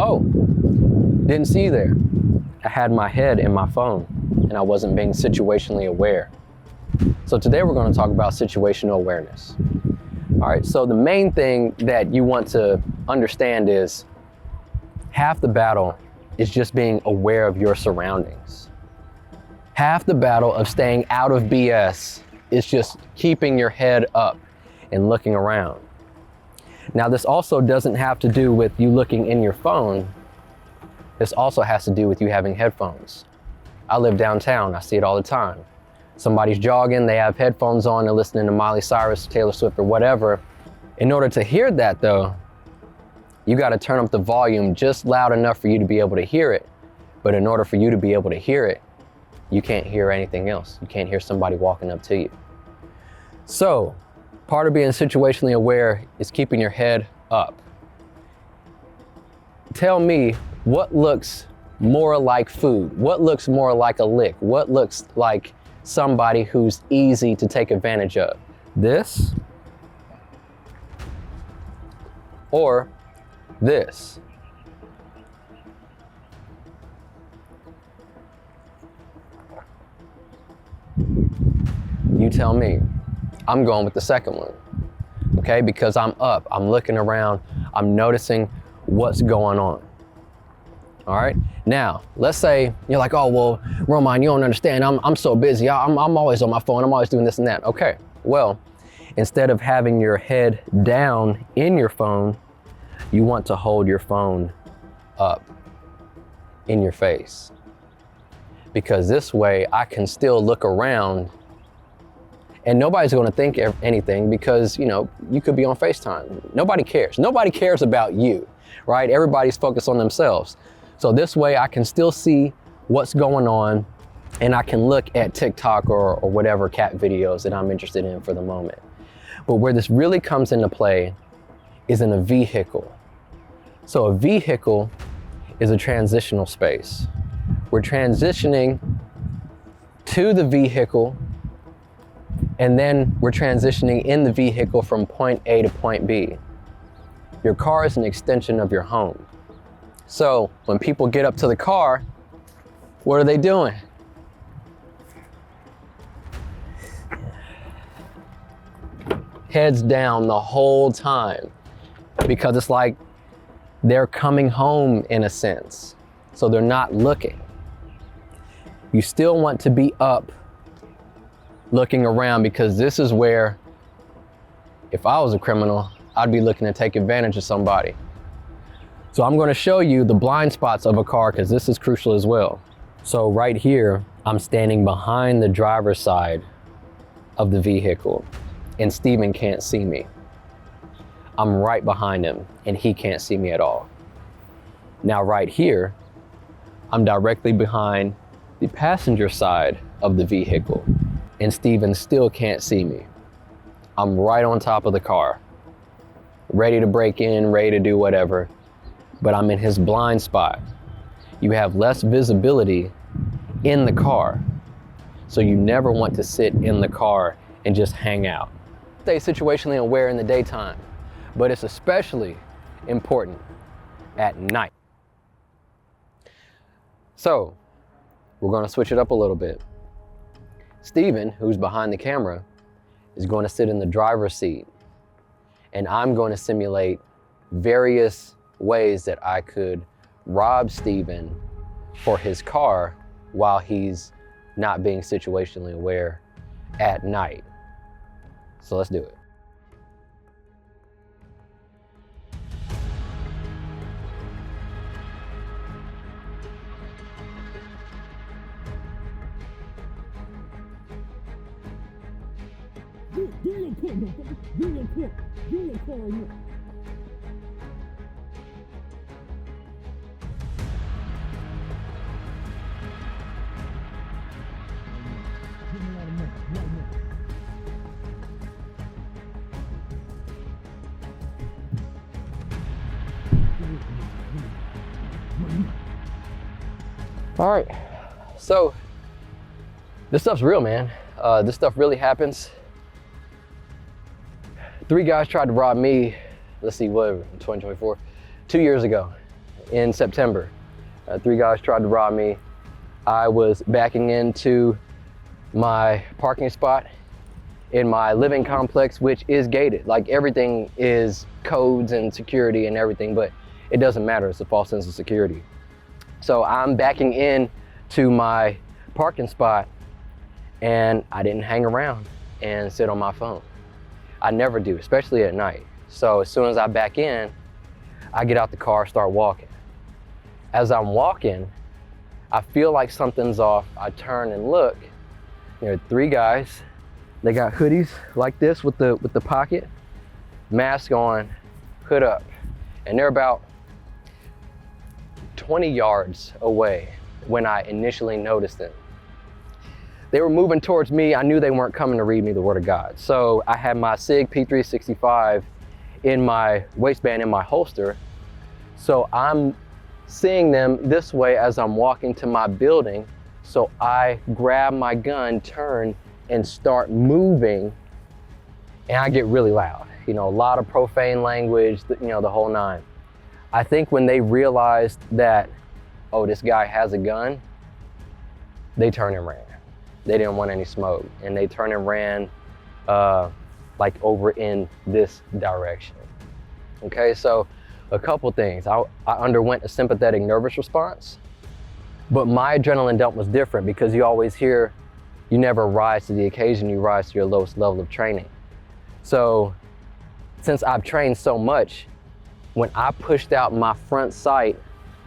Oh, didn't see you there. I had my head in my phone and I wasn't being situationally aware. So today we're going to talk about situational awareness. All right, so the main thing that you want to understand is half the battle is just being aware of your surroundings. Half the battle of staying out of BS is just keeping your head up and looking around. Now, this also doesn't have to do with you looking in your phone. This also has to do with you having headphones. I live downtown, I see it all the time. Somebody's jogging, they have headphones on, they're listening to Miley Cyrus, Taylor Swift, or whatever. In order to hear that though, you gotta turn up the volume just loud enough for you to be able to hear it. But in order for you to be able to hear it, you can't hear anything else. You can't hear somebody walking up to you. So, part of being situationally aware is keeping your head up. Tell me what looks more like food, what looks more like a lick, what looks like somebody who's easy to take advantage of. This or this. You tell me. I'm going with the second one, okay? Because I'm up, I'm looking around, I'm noticing what's going on. All right, now let's say you're like, oh, well, Romine, you don't understand, I'm so busy, I'm always on my phone, I'm always doing this and that. Okay, well, instead of having your head down in your phone, you want to hold your phone up in your face. Because this way I can still look around and nobody's going to think anything because, you know, you could be on FaceTime. Nobody cares. Nobody cares about you, right? Everybody's focused on themselves. So this way I can still see what's going on and I can look at TikTok or whatever cat videos that I'm interested in for the moment. But where this really comes into play is in a vehicle. So a vehicle is a transitional space. We're transitioning to the vehicle and then we're transitioning in the vehicle from point A to point B. Your car is an extension of your home. So when people get up to the car, what are they doing? Heads down the whole time because it's like they're coming home in a sense. So they're not looking. You still want to be up looking around because this is where, if I was a criminal, I'd be looking to take advantage of somebody. So I'm going to show you the blind spots of a car because this is crucial as well. So right here, I'm standing behind the driver's side of the vehicle and Steven can't see me. I'm right behind him and he can't see me at all. Now right here, I'm directly behind the passenger side of the vehicle and Steven still can't see me. I'm right on top of the car, ready to break in, ready to do whatever, but I'm in his blind spot. You have less visibility in the car, so you never want to sit in the car and just hang out. Stay situationally aware in the daytime, but it's especially important at night. So, we're gonna switch it up a little bit. Steven, who's behind the camera, is going to sit in the driver's seat, and I'm going to simulate various ways that I could rob Steven for his car while he's not being situationally aware at night. So let's do it. All right, so this stuff's real, man. This stuff really happens. 3 guys tried to rob me, let's see, what, 2024, 2 years ago. in September. 3 guys tried to rob me. I was backing into my parking spot in my living complex, which is gated. Like, everything is codes and security and everything, but it doesn't matter. It's a false sense of security. So I'm backing in to my parking spot, and I didn't hang around and sit on my phone. I never do, especially at night. So as soon as I back in, I get out the car, start walking. As I'm walking, I feel like something's off. I turn and look. There are 3 guys. They got hoodies like this with the pocket, mask on, hood up, and they're about 20 yards away when I initially noticed them. They were moving towards me. I knew they weren't coming to read me the Word of God. So I had my SIG P365 in my waistband in my holster. So I'm seeing them this way as I'm walking to my building. So I grab my gun, turn, and start moving, and I get really loud. You know, a lot of profane language, you know, the whole 9. I think when they realized that, oh, this guy has a gun, they turned and ran. They didn't want any smoke, and they turned and ran like over in this direction. Okay, so a couple things. I underwent a sympathetic nervous response, but my adrenaline dump was different because you always hear, you never rise to the occasion, you rise to your lowest level of training. So since I've trained so much, when I pushed out my front sight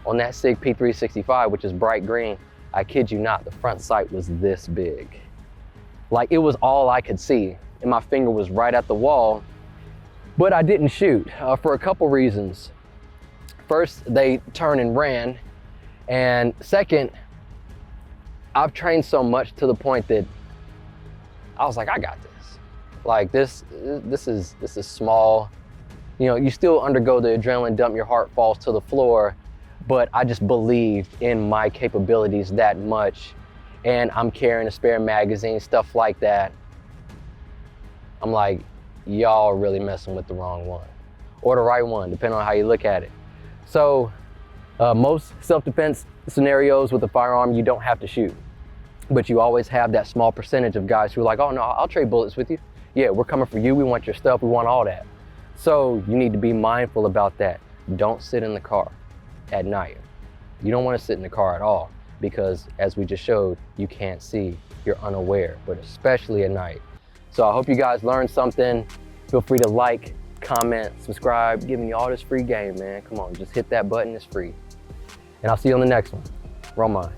on that SIG P365, which is bright green, I kid you not, the front sight was this big. Like, it was all I could see, and my finger was right at the wall, but I didn't shoot for a couple reasons. First, they turned and ran, and second, I've trained so much to the point that I was like, I got this. Like, this is small. You know, you still undergo the adrenaline dump, your heart falls to the floor, but I just believed in my capabilities that much, and I'm carrying a spare magazine, stuff like that. I'm like, y'all are really messing with the wrong one, or the right one, depending on how you look at it. So most self-defense scenarios with a firearm, you don't have to shoot, but you always have that small percentage of guys who are like, oh no, I'll trade bullets with you. Yeah, we're coming for you, we want your stuff, we want all that. So you need to be mindful about that. Don't sit in the car at night. You don't want to sit in the car at all, because as we just showed, you can't see, you're unaware, but especially at night. So I hope you guys learned something. Feel free to like, comment, subscribe, giving you all this free game, man. Come on, just hit that button, it's free. And I'll see you on the next one. Romine.